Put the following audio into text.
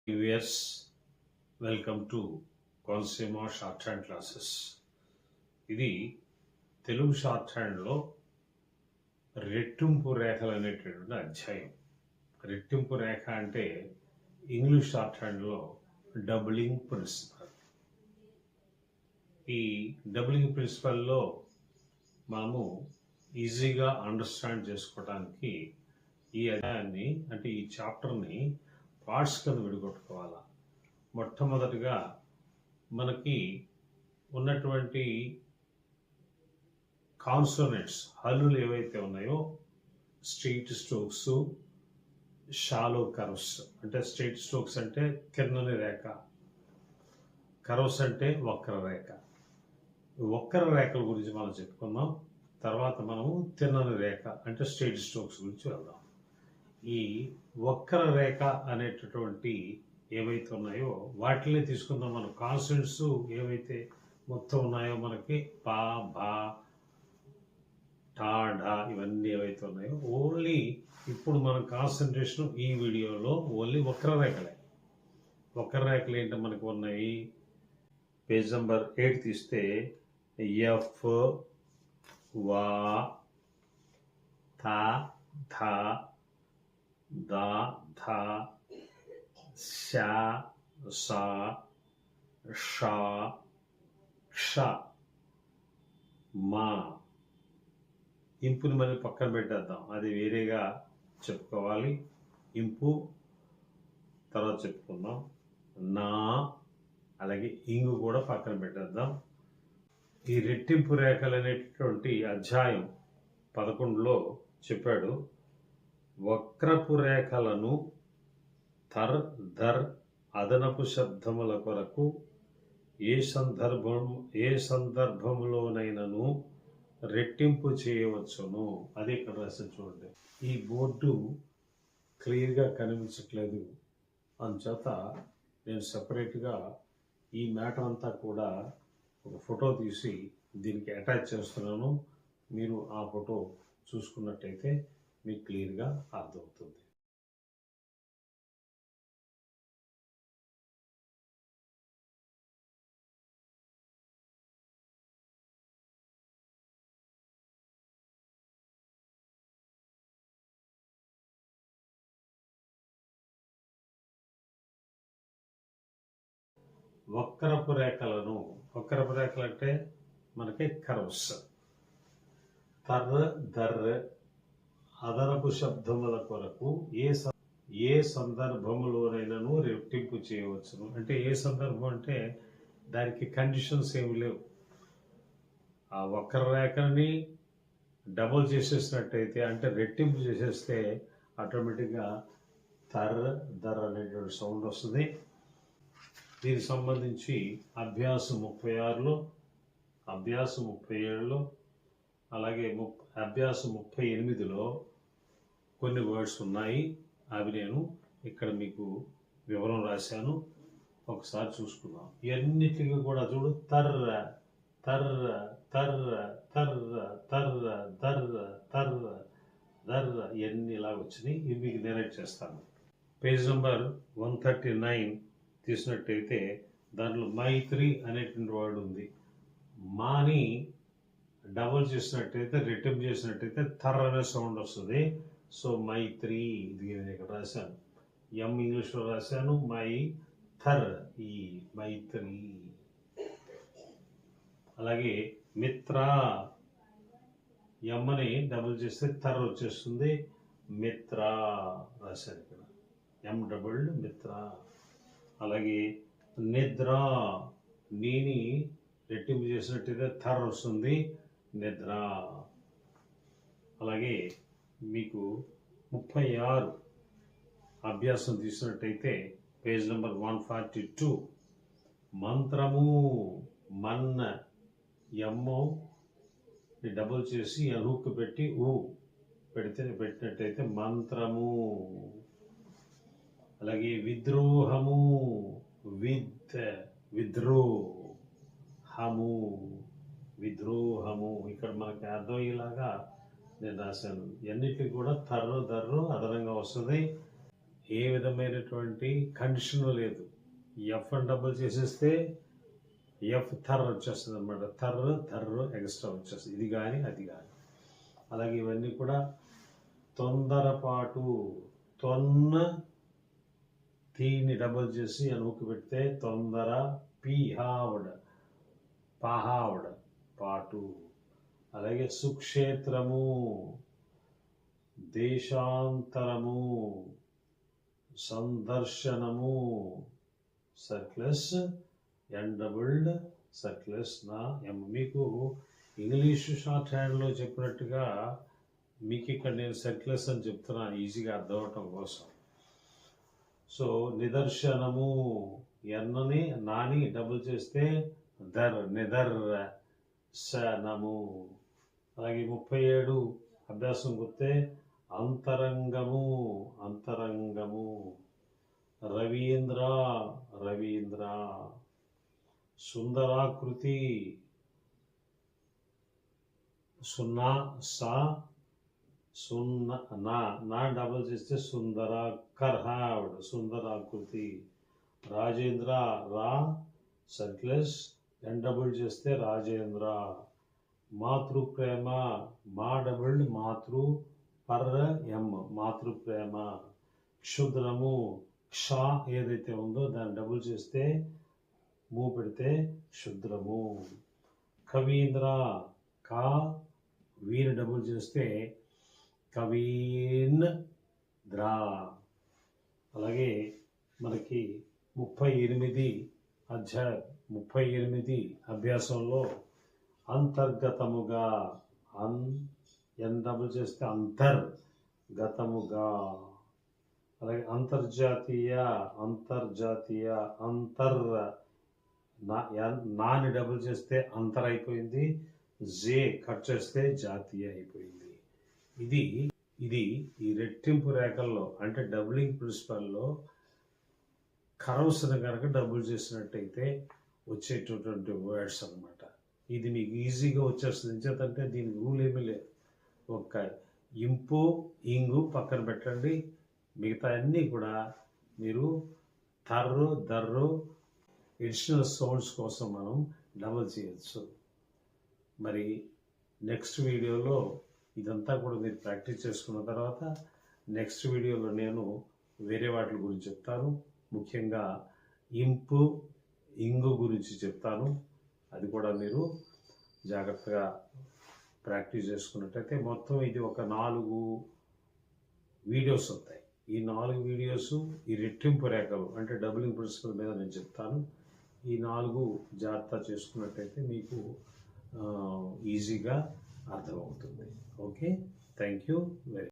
viewers, welcome to Konaseema short hand classes. ఇది Telugu short హ్యాండ్లో రెట్టింపు రేఖలు అనేటటువంటి అధ్యాయం. రెట్టింపు రేఖ అంటే ఇంగ్లీష్ షార్ట్ హ్యాండ్లో డబులింగ్ ప్రిన్సిపల్. ఈ డబులింగ్ ప్రిన్సిపల్లో మనము ఈజీగా అండర్స్టాండ్ చేసుకోవడానికి ఈ అధ్యాయాన్ని అంటే ఈ చాప్టర్ని పార్ట్స్ కింద విడగొట్టుకోవాలా. మొట్టమొదటిగా మనకి ఉన్నటువంటి కాన్సోనెంట్స్ హల్లులు ఏవైతే ఉన్నాయో స్ట్రెయిట్ స్ట్రోక్స్, షాలో కర్వ్స్. అంటే స్ట్రెయిట్ స్ట్రోక్స్ అంటే తిన్నని రేఖ, కర్వ్స్ అంటే వక్ర రేఖ. వక్ర రేఖల గురించి మనం చెప్పుకుందాం. తర్వాత మనము తిన్నని రేఖ అంటే స్ట్రెయిట్ స్ట్రోక్స్ గురించి వెళ్దాం. ఈ వక్ర రేఖ అనేటటువంటి ఏవైతే ఉన్నాయో వాటిని తీసుకుందాం. మనం కాన్సనెంట్స్ ఏవైతే మొత్తం ఉన్నాయో మనకి పా, భా, టా, ఢా ఇవన్నీ ఏవైతే ఉన్నాయో ఓన్లీ ఇప్పుడు మన కాన్సన్ట్రేషన్ ఈ వీడియోలో ఓన్లీ వక్రరేఖలే. వక్రరేఖలు ఏంటో మనకు ఉన్నాయి. పేజ్ నెంబర్ 8 తీస్తే ఎఫ్, వా, థా, ధా, దా, ధా, శా, సా, షా, క్ష, మా. ఇంపుని మళ్ళీ పక్కన పెట్టేద్దాం, అది వేరేగా చెప్పుకోవాలి. ఇంపు తర్వాత చెప్పుకుందాం. నా అలాగే ఇంగు కూడా పక్కన పెట్టేద్దాం. ఈ రెట్టింపు రేఖలు అనేటటువంటి అధ్యాయం 11లో చెప్పాడు. వక్రపు రేఖలను థర్, ధర్ అదనపు శబ్దముల కొరకు ఏ సందర్భంలోనైనను రెట్టింపు చేయవచ్చును. అది ఇక్కడ రాసి చూడండి. ఈ బోర్డు క్లియర్గా కనిపించట్లేదు, అందుచేత నేను సపరేట్గా ఈ మ్యాటర్ అంతా కూడా ఒక ఫోటో తీసి దీనికి అటాచ్ చేస్తున్నాను. మీరు ఆ ఫోటో చూసుకున్నట్టయితే మీకు క్లియర్గా అర్థమవుతుంది. వక్రపు రేఖలు అంటే మనకి కర్వ్స్. తర్ర, దర్ర అదనపు శబ్దముల కొరకు ఏ సందర్భంలోనైనాను రెట్టింపు చేయవచ్చును. అంటే ఏ సందర్భం అంటే దానికి కండిషన్స్ ఏమి లేవు. ఆ వక్ర రేఖని డబుల్ చేసేసినట్టయితే అంటే రెట్టింపు చేసేస్తే ఆటోమేటిక్గా తర్ర, దర్ర అనేటువంటి సౌండ్ వస్తుంది. దీనికి సంబంధించి అభ్యాసం 36లో, అభ్యాసం 37లో, అలాగే అభ్యాసం 38లో కొన్ని వర్డ్స్ ఉన్నాయి. అవి నేను ఇక్కడ మీకు వివరం రాశాను, ఒకసారి చూసుకుందాం. ఇవన్నిటికీ కూడా చూడు, తర్ర, తర్ర, తర్ర, తర్ర, తర్ర, దర్ర, తర్ర, దర్ర ఇవన్నీ ఇలా వచ్చినాయి. ఇవి మీకు నేరేట్ చేస్తాను. పేజ్ నెంబర్ 139 తీసినట్టయితే దాంట్లో మైత్రి అనేటువంటి వర్డ్ ఉంది. మాని డబుల్ చేసినట్టయితే రెట్టింపు చేసినట్టయితే థర్ అనే సౌండ్ వస్తుంది. సో మైత్రి ఇది నేను ఇక్కడ రాశాను. ఎం ఇంగ్లీష్లో రాశాను, మై థర్ ఈ మైత్రి. అలాగే మిత్ర, ఎమ్మని డబుల్ చేస్తే థర్ వచ్చేస్తుంది, మిత్ర రాశాను ఇక్కడ, ఎం డబుల్ మిత్ర. అలాగే నిద్ర, నీని రెట్టింపు చేసినట్టయితే థర్ వస్తుంది, నిద్ర. అలాగే మీకు 36 అభ్యాసం తీసినట్టయితే పేజ్ నెంబర్ 142 మంత్రము, మన్న ఎమ్మో డబుల్ చేసి హుక్ పెట్టి పెట్టినట్టయితే మంత్రము. అలాగే విద్రోహము, విద్రోహము, విద్రోహము ఇక్కడ మనకి అర్థమయ్యేలాగా నేను రాశాను. ఇవన్నిటికీ కూడా తర్రు, దర్రు అదనంగా వస్తుంది. ఏ విధమైనటువంటి కండిషన్ లేదు. ఎఫ్ అని డబుల్ చేసేస్తే ఎఫ్ థర్ వచ్చేస్తుంది అనమాట. థర్ ఎక్స్ట్రా వచ్చేస్తుంది. ఇది కానీ అది కానీ. అలాగే ఇవన్నీ కూడా తొందరపాటు, తొన్న తీని డబుల్ చేసి అనుకు పెడితే తొందర, పీహావడ్ పహావడ్ పాటు. అలాగే సుక్షేత్రము, దేశాంతరము, సందర్శనము, సర్క్లస్ ఎండబుల్డ్ సర్క్లస్ నా ఎం. మీకు ఇంగ్లీష్ షార్ట్ హ్యాండ్లో చెప్పినట్టుగా మీకు ఇక్కడ నేను సర్క్లస్ అని చెప్తున్నా ఈజీగా అర్థం అవటం కోసం. సో నిదర్శనము, ఎన్నని నాని డబుల్ చేస్తే నిదర్శనము. అలాగే 37 అభ్యాసం కొత్తే అంతరంగము, రవీంద్ర, సుందరాకృతి, సున్నా సా నా డబుల్ చేస్తే సుందర, కర్హావడ్ సుందరాకృతి. రాజేంద్ర, రా సర్క్లస్ ఎన్ డబుల్ చేస్తే రాజేంద్ర. మాతృప్రేమ, మా డబుల్డ్ మాతృ, పర్ ఎం మాతృప్రేమ. క్షుద్రము, క్ష ఏదైతే ఉందో దాన్ని డబుల్ చేస్తే మూ పెడితే క్షుద్రము. కవీంద్ర, కా వీని డబుల్ చేస్తే కవీన్ ద్రా. అలాగే మనకి 38 అభ్యాసంలో అంతర్గతముగా, ఎన్ డబుల్ చేస్తే అంతర్గతముగా. అలాగే అంతర్జాతీయ, నాని డబుల్ చేస్తే అంతర్ అయిపోయింది, జే కట్ చేస్తే జాతీయ అయిపోయింది. ఇది ఈ రెట్టింపు రేఖల్లో అంటే డబులింగ్ ప్రిన్సిపల్లో కర్వ్స్ని కనుక డబుల్ చేసినట్టయితే వచ్చేటటువంటి వర్డ్స్ అనమాట. ఇది మీకు ఈజీగా వచ్చేస్తుంది. ఎంచేతంటే దీనికి రూల్ ఏమీ లేదు. ఒక ఇంపు ఇంగు పక్కన పెట్టండి, మిగతా అన్నీ కూడా మీరు దర్రు ఎడిషనల్ సౌండ్స్ కోసం మనం డబుల్ చేయొచ్చు. మరి నెక్స్ట్ వీడియోలో ఇదంతా కూడా మీరు ప్రాక్టీస్ చేసుకున్న తర్వాత నెక్స్ట్ వీడియోలో నేను వేరే వాటి గురించి చెప్తాను. ముఖ్యంగా ఇంపు ఇంగు గురించి చెప్తాను. అది కూడా మీరు జాగ్రత్తగా ప్రాక్టీస్ చేసుకున్నట్టయితే మొత్తం ఇది ఒక 4 వీడియోస్ అవుతాయి. ఈ 4 వీడియోస్ ఈ రెట్టింపు రేఖలు అంటే డబులింగ్ ప్రిన్సిపల్ మీద నేను చెప్తాను. ఈ 4 జాగ్రత్త చేసుకున్నట్టయితే మీకు ఈజీగా అర్థమవుతుంది. Okay, thank you very